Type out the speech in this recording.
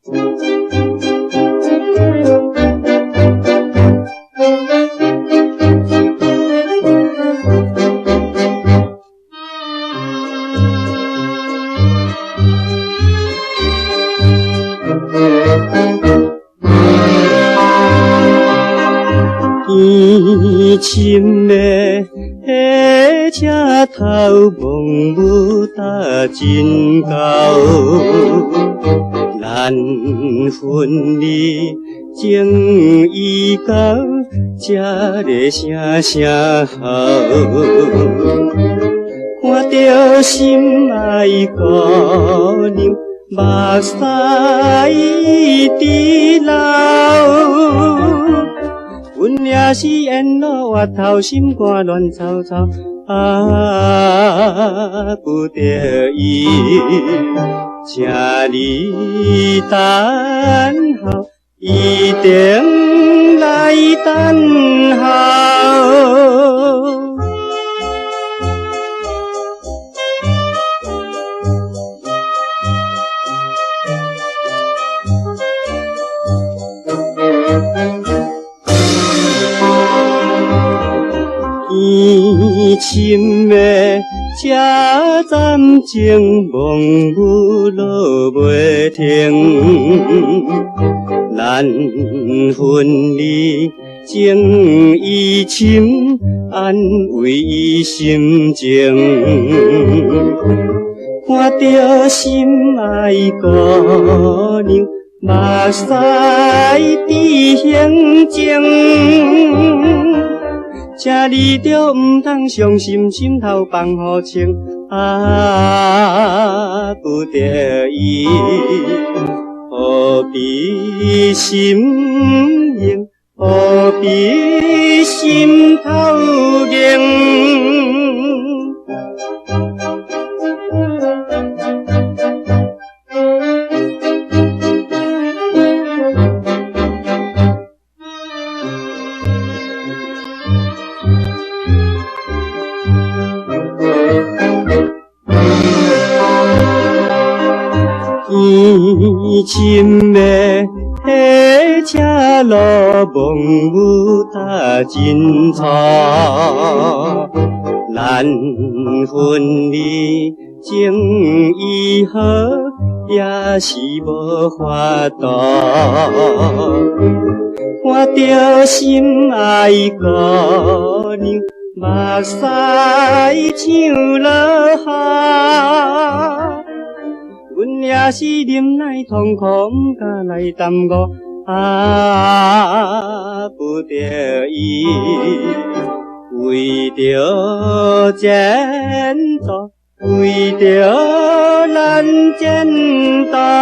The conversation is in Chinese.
天深的火车头，望雾搭真高，咱分离情已到，这个声声号，看着心爱姑娘，目屎直流。阮也是沿路越头，心肝乱糟糟，不得已，请你等候，一定来等候。天深的车站前，望雾落袂停，咱分离情已深，安慰伊心情，看着心爱姑娘，目屎滴行情。请你着唔通伤心，心头放雨情，不得已，何必心硬，何必心头硬。天深的火车路，望雾搭真粗，咱分离情已好，也是无法度，看着心爱姑娘，目屎像落雨。阮也是忍耐痛苦，不敢来耽误，不得已，为着前途，为着咱前途。